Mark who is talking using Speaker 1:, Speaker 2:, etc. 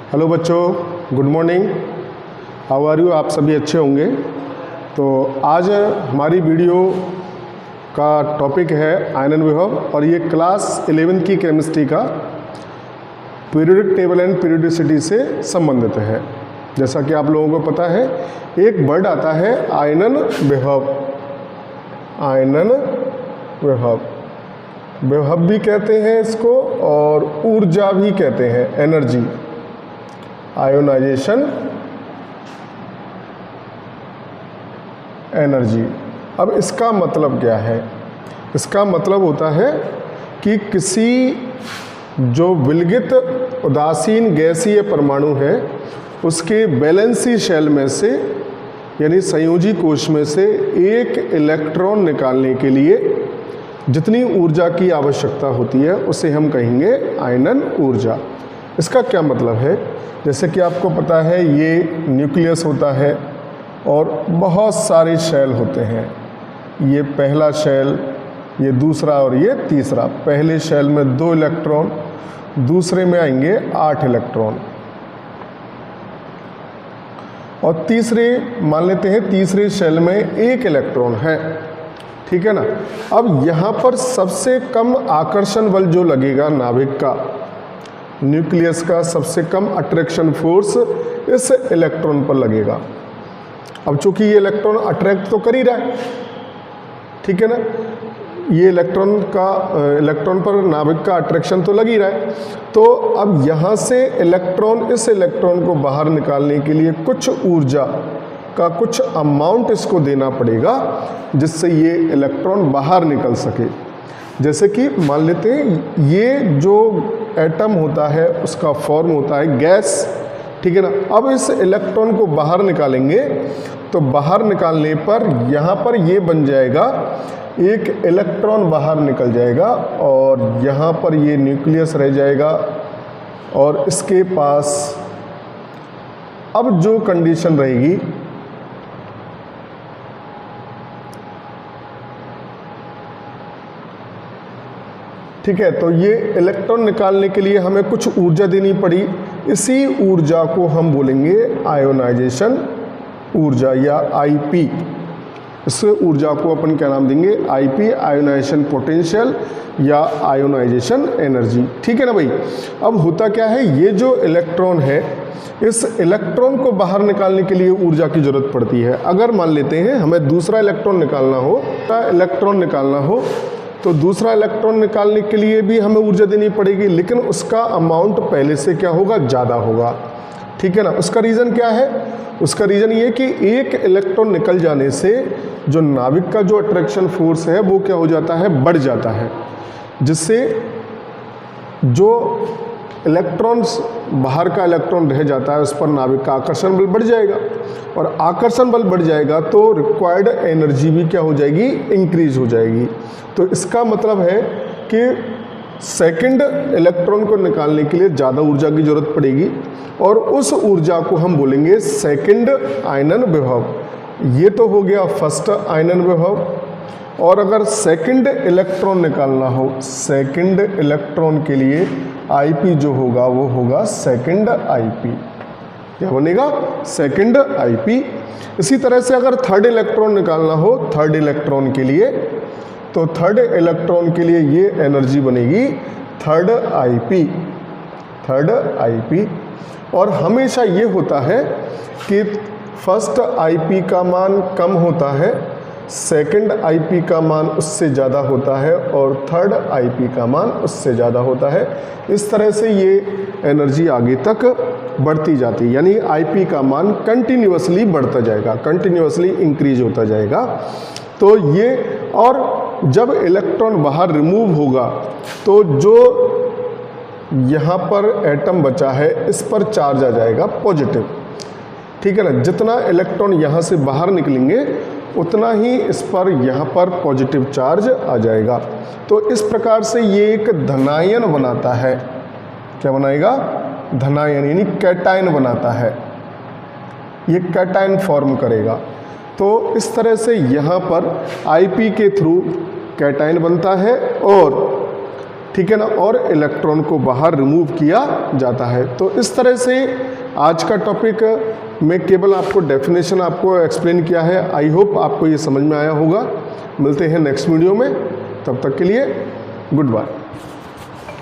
Speaker 1: Hello बच्चों, good morning. How are you? आप सभी अच्छे होंगे। तो आज हमारी वीडियो का टॉपिक है आयनन विभव और ये क्लास 11th की केमिस्ट्री का पीरियोडिक टेबल एंड पीरियोडिसिटी से संबंधित है। जैसा कि आप लोगों को पता है, एक वर्ड आता है आयनन विभव। आयनन विभव, विभव भी कहते हैं इसको और ऊर्जा भी कहते हैं, एनर्जी, आयोनाइजेशन एनर्जी। अब इसका मतलब क्या है? इसका मतलब होता है कि किसी जो विलगित उदासीन गैसीय परमाणु है उसके वैलेंसी शेल में से यानी संयोजी कोश में से एक इलेक्ट्रॉन निकालने के लिए जितनी ऊर्जा की आवश्यकता होती है उसे हम कहेंगे आयनन ऊर्जा। इसका क्या मतलब है? जैसे कि आपको पता है ये न्यूक्लियस होता है और बहुत सारे शेल होते हैं। ये पहला शेल, ये दूसरा और ये तीसरा। पहले शेल में 2 इलेक्ट्रॉन, दूसरे में आएंगे 8 इलेक्ट्रॉन और तीसरे मान लेते हैं तीसरे शेल में 1 इलेक्ट्रॉन है। ठीक है ना। अब यहाँ पर सबसे कम आकर्षण बल जो लगेगा नाभिक का, न्यूक्लियस का सबसे कम अट्रैक्शन फोर्स इस इलेक्ट्रॉन पर लगेगा। अब चूंकि ये इलेक्ट्रॉन अट्रैक्ट तो कर ही रहा है, ठीक है ना, ये इलेक्ट्रॉन पर नाभिक का अट्रैक्शन तो लग ही रहा है। तो अब यहाँ से इस इलेक्ट्रॉन को बाहर निकालने के लिए कुछ ऊर्जा का कुछ अमाउंट इसको देना पड़ेगा जिससे ये इलेक्ट्रॉन बाहर निकल सके। जैसे कि मान लेते हैं ये जो एटम होता है उसका फॉर्म होता है गैस, ठीक है ना। अब इस इलेक्ट्रॉन को बाहर निकालेंगे तो बाहर निकालने पर यहाँ पर ये बन जाएगा, एक इलेक्ट्रॉन बाहर निकल जाएगा और यहाँ पर ये न्यूक्लियस रह जाएगा और इसके पास अब जो कंडीशन रहेगी, ठीक है, तो ये इलेक्ट्रॉन निकालने के लिए हमें कुछ ऊर्जा देनी पड़ी। इसी ऊर्जा को हम बोलेंगे आयोनाइजेशन ऊर्जा या आईपी। इस ऊर्जा को अपन क्या नाम देंगे? आईपी, आयोनाइजेशन पोटेंशियल या आयोनाइजेशन एनर्जी। ठीक है ना भाई। अब होता क्या है, ये जो इलेक्ट्रॉन है इस इलेक्ट्रॉन को बाहर निकालने के लिए ऊर्जा की जरूरत पड़ती है। अगर मान लेते हैं हमें दूसरा इलेक्ट्रॉन निकालना हो तो दूसरा इलेक्ट्रॉन निकालने के लिए भी हमें ऊर्जा देनी पड़ेगी, लेकिन उसका अमाउंट पहले से क्या होगा? ज़्यादा होगा। ठीक है ना। उसका रीज़न क्या है? उसका रीज़न ये कि एक इलेक्ट्रॉन निकल जाने से जो नाभिक का जो अट्रैक्शन फोर्स है वो क्या हो जाता है? बढ़ जाता है, जिससे जो इलेक्ट्रॉन्स बाहर का इलेक्ट्रॉन रह जाता है उस पर नाभिक का आकर्षण बल बढ़ जाएगा और आकर्षण बल बढ़ जाएगा तो रिक्वायर्ड एनर्जी भी क्या हो जाएगी? इंक्रीज हो जाएगी। तो इसका मतलब है कि सेकंड इलेक्ट्रॉन को निकालने के लिए ज़्यादा ऊर्जा की जरूरत पड़ेगी और उस ऊर्जा को हम बोलेंगे सेकंड आयनन विभव। ये तो हो गया फर्स्ट आयनन विभव। और अगर सेकंड इलेक्ट्रॉन निकालना हो, सेकंड इलेक्ट्रॉन के लिए आईपी जो होगा वो होगा सेकंड आईपी। क्या बनेगा? Second IP. इसी तरह से अगर थर्ड इलेक्ट्रॉन निकालना हो, थर्ड इलेक्ट्रॉन के लिए, तो थर्ड इलेक्ट्रॉन के लिए ये एनर्जी बनेगी थर्ड आईपी, थर्ड आईपी। और हमेशा ये होता है कि फर्स्ट आईपी का मान कम होता है, सेकंड आईपी का मान उससे ज़्यादा होता है और थर्ड आईपी का मान उससे ज़्यादा होता है। इस तरह से ये एनर्जी आगे तक बढ़ती जाती है, यानी आईपी का मान कंटिन्यूअसली बढ़ता जाएगा, कंटिन्यूअसली इंक्रीज होता जाएगा। तो ये, और जब इलेक्ट्रॉन बाहर रिमूव होगा तो जो यहाँ पर एटम बचा है इस पर चार्ज आ जाएगा पॉजिटिव। ठीक है ना। जितना इलेक्ट्रॉन यहाँ से बाहर निकलेंगे उतना ही इस पर यहाँ पर पॉजिटिव चार्ज आ जाएगा। तो इस प्रकार से ये एक धनायन बनाता है। क्या बनाएगा? धनायन, यानी कैटायन बनाता है। ये कैटायन फॉर्म करेगा। तो इस तरह से यहाँ पर आईपी के थ्रू कैटायन बनता है और ठीक है ना, और इलेक्ट्रॉन को बाहर रिमूव किया जाता है। तो इस तरह से आज का टॉपिक मैं केवल आपको डेफिनेशन आपको एक्सप्लेन किया है। आई होप आपको ये समझ में आया होगा। मिलते हैं नेक्स्ट वीडियो में, तब तक के लिए गुड बाय।